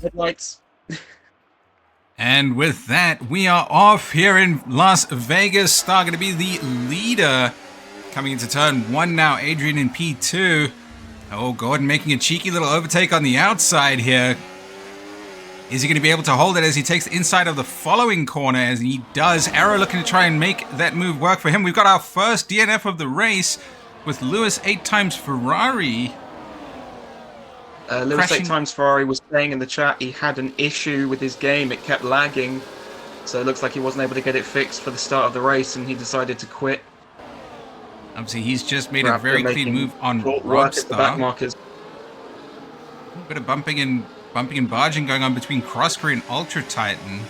Headlights. And with that, we are off here in Las Vegas. Star going to be the leader. Coming into turn 1 now, Adrian in P2. Oh, Gordon making a cheeky little overtake on the outside here. Is he going to be able to hold it as he takes the inside of the following corner? As he does. Arrow looking to try and make that move work for him. We've got our first DNF of the race with Lewis 8 times Ferrari. Lewis 8 times Ferrari was saying in the chat he had an issue with his game. It kept lagging. So it looks like he wasn't able to get it fixed for the start of the race and he decided to quit. Obviously, he's just made a very clean move on Roadstar. Back markers. A bit of bumping and barging going on between Crosscrew and Ultra Titan.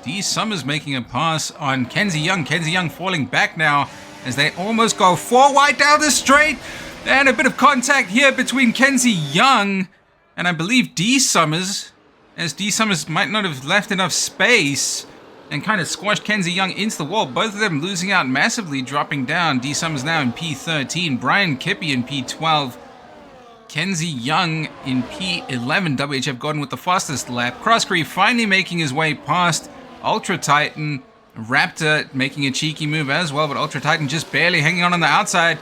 D Summers making a pass on Kenzie Young. Kenzie Young falling back now as they almost go 4 wide down the straight. And a bit of contact here between Kenzie Young and I believe D Summers, as D Summers might not have left enough space and kind of squashed Kenzie Young into the wall. Both of them losing out massively, dropping down. D Summers now in P13, Brian Kippy in P12, Kenzie Young in P11. WHF Gordon with the fastest lap. Crosscrew finally making his way past Ultra Titan. Raptor making a cheeky move as well, but Ultra Titan just barely hanging on the outside.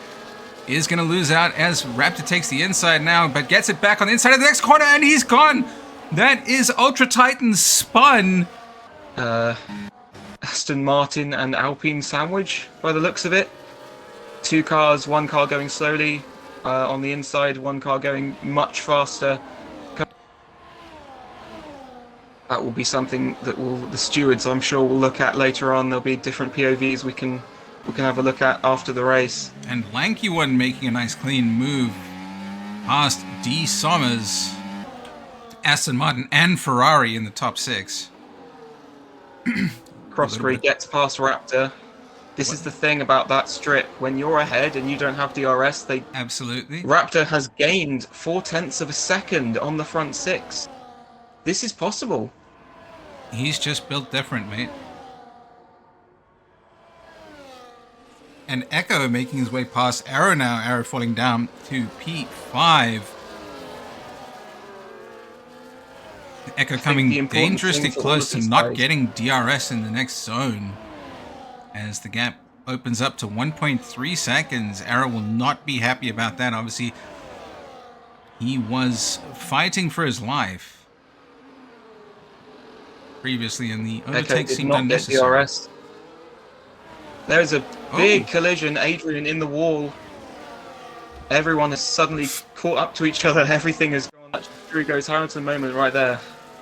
Is going to lose out as Raptor takes the inside now, but gets it back on the inside of the next corner, and he's gone. That is Ultra Titan's spun. Aston Martin and Alpine sandwich, by the looks of it. 2 cars, 1 car going slowly on the inside, 1 car going much faster. That will be something that the stewards, I'm sure, will look at later on. There'll be different POVs we can have a look at after the race. And Lanky One making a nice clean move past D Summers, Aston Martin and Ferrari in the top 6. Crosscrew gets past Raptor. This is the thing about that strip. When you're ahead and you don't have DRS, Absolutely. Raptor has gained 0.4 of a second on the front 6. This is possible. He's just built different, mate. And Echo making his way past Arrow now. Arrow falling down to P5. Echo coming dangerously close to not getting DRS in the next zone. As the gap opens up to 1.3 seconds. Arrow will not be happy about that. Obviously, he was fighting for his life previously, and the overtake seemed unnecessary. There's a big collision. Adrian in the wall. Everyone has suddenly caught up to each other. Everything is gone. Drew goes Hamilton moment right there.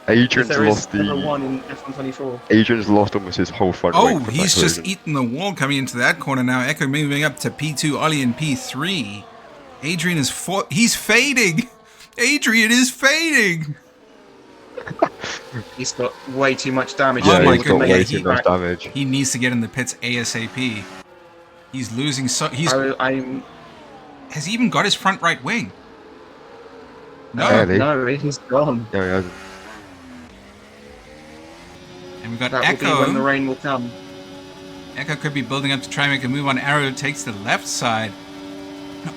Adrian's lost the #1 in F124. Adrian's lost almost his whole front wing. Oh, he's just eaten the wall coming into that corner now. Echo moving up to P2, Ollie in P3. Adrian is he's fading. Adrian is fading. He's got way too much damage. Oh my he's got way goodness. too much damage. He needs to get in the pits ASAP. He's losing so has he even got his front right wing? No. No, he's gone. No, he hasn't. And we've got That Echo. will be when the rain will come. Echo could be building up to try and make a move on Arrow. Takes the left side.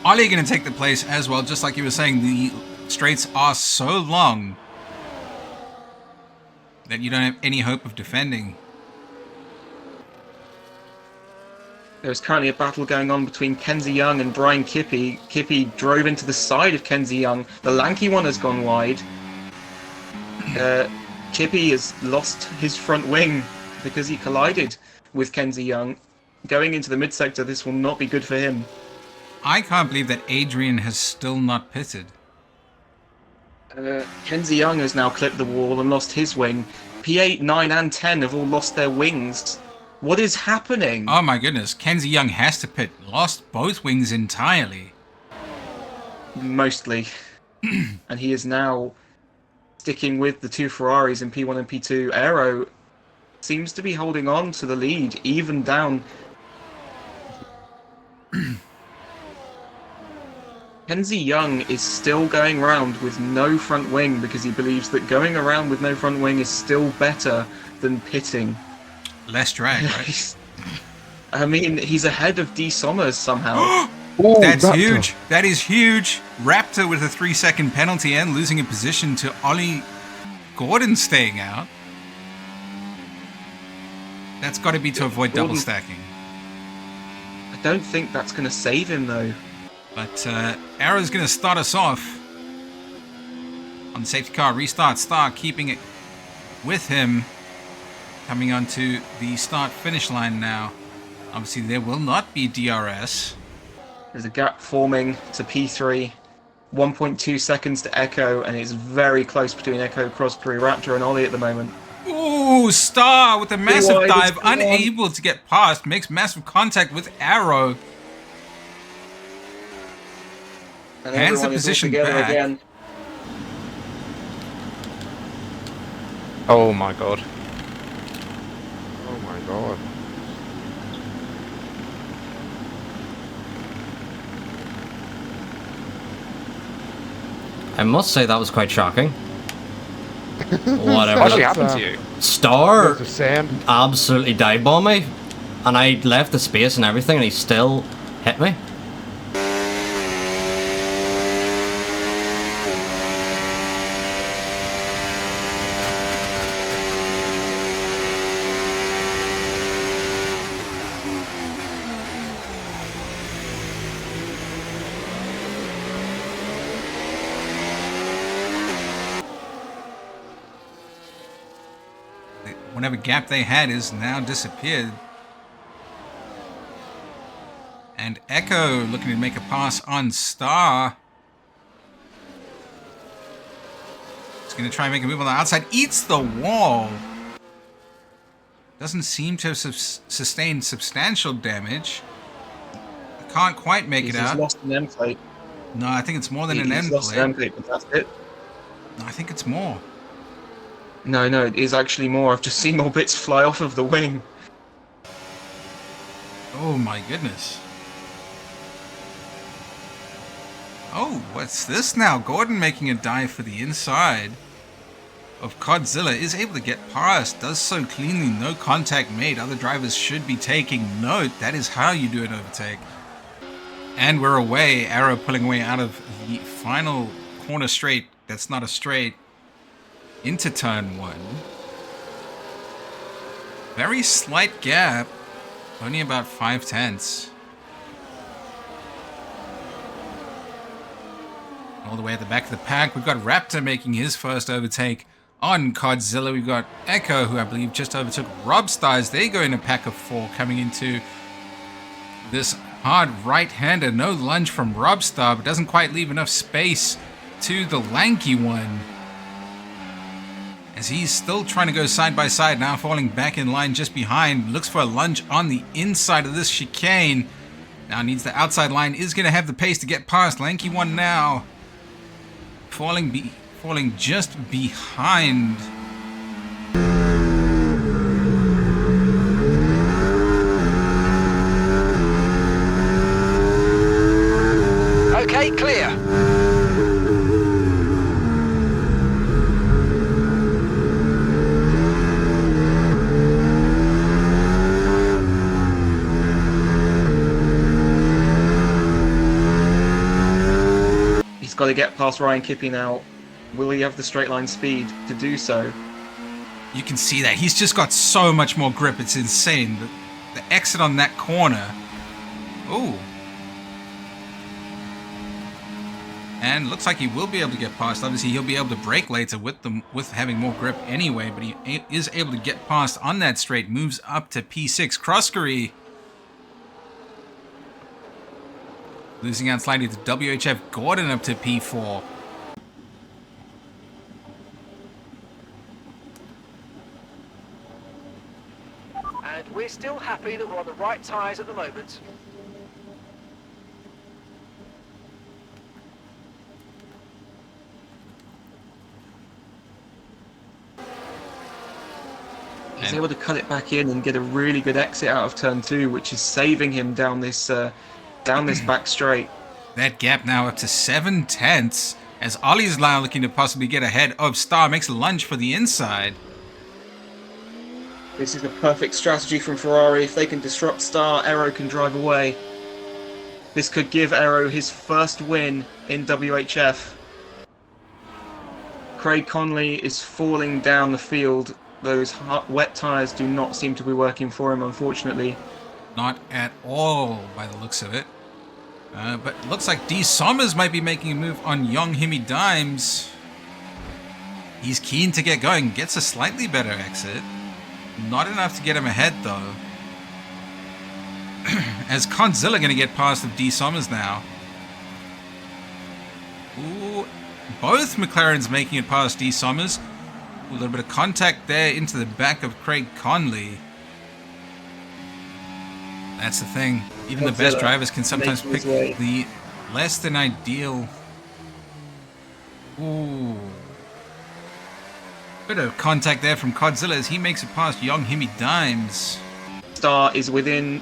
Ollie going to take the place as well. Just like you were saying, the straights are so long that you don't have any hope of defending. There's currently a battle going on between Kenzie Young and Brian Kippy. Kippy drove into the side of Kenzie Young. The lanky one has gone wide. Kippy has lost his front wing because he collided with Kenzie Young. Going into the mid-sector, this will not be good for him. I can't believe that Adrian has still not pitted. Kenzie Young has now clipped the wall and lost his wing. P8, 9 and 10 have all lost their wings. What is happening? Oh my goodness, Kenzie Young has to pit. Lost both wings entirely. Mostly. And he is now sticking with the 2 Ferraris in P1 and P2. Aero seems to be holding on to the lead, even down. Kenzie Young is still going around with no front wing because he believes that going around with no front wing is still better than pitting. Less drag, right? I mean, he's ahead of D Summers somehow. Oh, That's Raptor. huge. That is huge. Raptor with a 3-second penalty and losing a position to Ollie Gordon staying out. That's got to be to avoid double Gordon- stacking. I don't think that's going to save him, though. But Arrow's going to start us off on the safety car. Restart Star, keeping it with him. Coming onto the start-finish line now. Obviously, there will not be DRS. There's a gap forming to P3. 1.2 seconds to Echo, and it's very close between Echo, Crossbury, Raptor, and Ollie at the moment. Ooh, Star with a massive wide, dive, it's gone. unable to get past, makes massive contact with Arrow. And Hands the everyone is all position together back. again. Oh my god. Oh my god. I must say that was quite shocking. What Whatever. actually happened to you? Star Loads of sand. absolutely dive bombed me, and I left the space and everything, and he still hit me. Whatever gap they had is now disappeared. And Echo looking to make a pass on Star. He's going to try and make a move on the outside. Eats the wall. Doesn't seem to have sustained substantial damage. Can't quite make He's it just out. lost an end plate. No, I think it's more than an He's end lost an plate. end plate, but that's it. No, I think it's more. No, it is actually more. I've just seen more bits fly off of the wing. Oh my goodness. Oh, what's this now? Gordon making a dive for the inside of Godzilla. Is able to get past. Does so cleanly. No contact made. Other drivers should be taking note. That is how you do an overtake. And we're away. Arrow pulling away out of the final corner straight. That's not a straight. Into turn 1. Very slight gap. Only about 5/10. All the way at the back of the pack, we've got Raptor making his first overtake on Godzilla. We've got Echo, who I believe just overtook Robstars. They go in a pack of 4 coming into this hard right-hander. No lunge from Robstar, but doesn't quite leave enough space to the lanky one. As he's still trying to go side by side, now falling back in line just behind. Looks for a lunge on the inside of this chicane. Now needs the outside line. Is going to have the pace to get past. Lanky one now. Falling just behind. Okay, clear. He's got to get past Ryan Kippy now. Will he have the straight line speed to do so? You can see that. He's just got so much more grip. It's insane. The exit on that corner. Ooh. And looks like he will be able to get past. Obviously, he'll be able to brake later with having more grip anyway, but he is able to get past on that straight. Moves up to P6. Croskery losing out slightly to WHF. Gordon up to P4. And we're still happy that we're on the right tyres at the moment. He's able to cut it back in and get a really good exit out of turn 2, which is saving him down this back straight. That gap now up to 7/10 as Ollie's now looking to possibly get ahead of Star. Makes a lunge for the inside. This is a perfect strategy from Ferrari. If they can disrupt Star, Aero can drive away. This could give Aero his first win in WHF. Craig Conley is falling down the field. Those wet tyres do not seem to be working for him, unfortunately. Not at all, by the looks of it. But it looks like D. Sommers might be making a move on Young Himi Dimes. He's keen to get going. Gets a slightly better exit. Not enough to get him ahead, though. As Conzilla going to get past of D. Sommers now. Ooh, both McLarens making it past D. Sommers. A little bit of contact there into the back of Craig Conley. That's the thing. Even the best drivers can sometimes pick the less than ideal. Ooh. Bit of contact there from Godzilla as he makes it past Young Himi Dimes. Star is within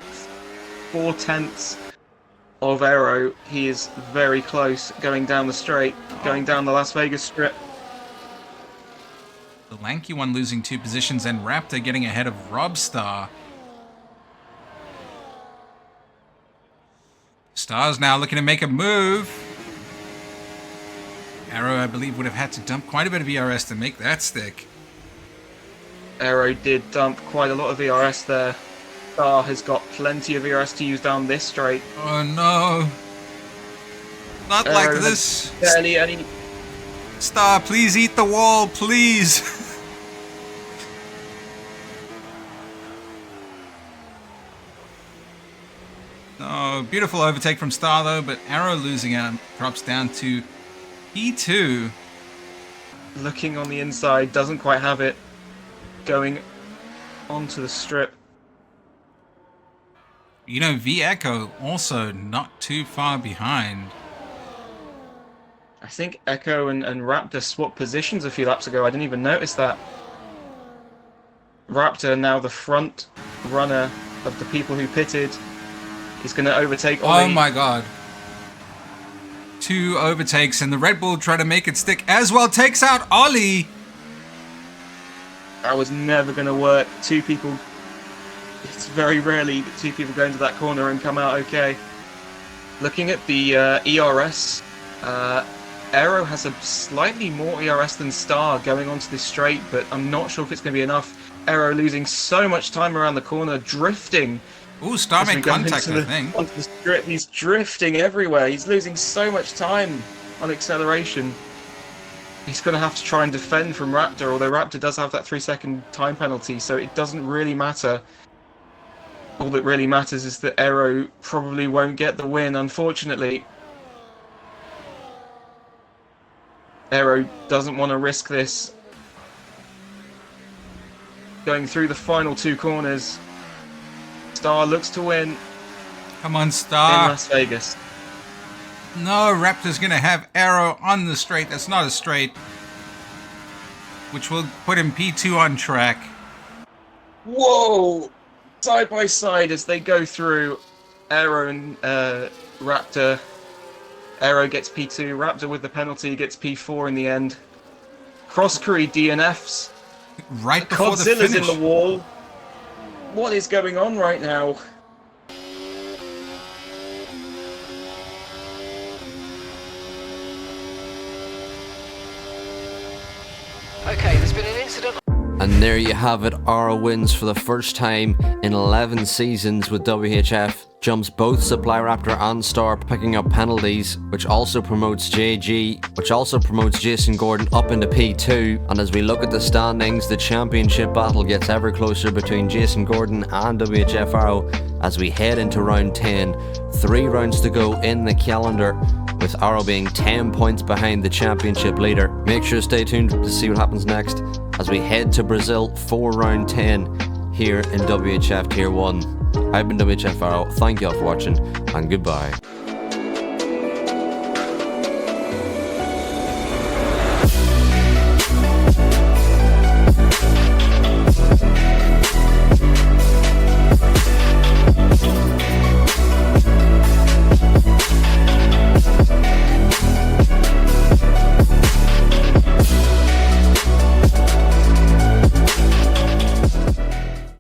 4/10 of Aero. He is very close going down the straight, going down the Las Vegas strip. The lanky one losing 2 positions and Raptor getting ahead of Rob Star. Star's now looking to make a move. Aero, I believe, would have had to dump quite a bit of ERS to make that stick. Aero did dump quite a lot of ERS there. Star has got plenty of ERS to use down this straight. Oh no. Not like this. Barely any. Star, please eat the wall, please. Oh, beautiful overtake from Star though, but Aero losing out drops down to P2. Looking on the inside, doesn't quite have it. Going onto the strip. You know, V Echo also not too far behind. I think Echo and Raptor swapped positions a few laps ago. I didn't even notice that. Raptor now the front runner of the people who pitted. He's going to overtake Ollie. Oh my god. 2 overtakes and the Red Bull try to make it stick as well. Takes out Ollie. That was never going to work. 2 people. It's very rarely that 2 people go into that corner and come out okay. Looking at the ERS, Aero has a slightly more ERS than Star going onto this straight, but I'm not sure if it's going to be enough. Aero losing so much time around the corner, drifting. Ooh, Star made contact, I think. Onto the strip. He's drifting everywhere. He's losing so much time on acceleration. He's going to have to try and defend from Raptor, although Raptor does have that 3-second time penalty, so it doesn't really matter. All that really matters is that Aero probably won't get the win, unfortunately. Aero doesn't want to risk this. Going through the final 2 corners. Star looks to win. Come on, In Star. Las Vegas. No, Raptor's going to have Aero on the straight. That's not a straight. Which will put him P2 on track. Whoa! Side by side as they go through. Aero and Raptor. Aero gets P2. Raptor with the penalty gets P4 in the end. Cross Curry DNFs. Right before the Godzilla's finish. in the wall. What is going on right now? Okay, there's been an incident. And there you have it, Aero wins for the first time in 11 seasons with WHF, jumps both Supply Raptor and Star, picking up penalties, which also promotes JG, which also promotes Jason Gordon up into P2. And as we look at the standings, the championship battle gets ever closer between Jason Gordon and WHF Aero as we head into round 10. 3 rounds to go in the calendar, with Aero being 10 points behind the championship leader. Make sure to stay tuned to see what happens next as we head to Brazil for round 10 here in WHF Tier 1. I've been WHF Aero, thank you all for watching, and goodbye.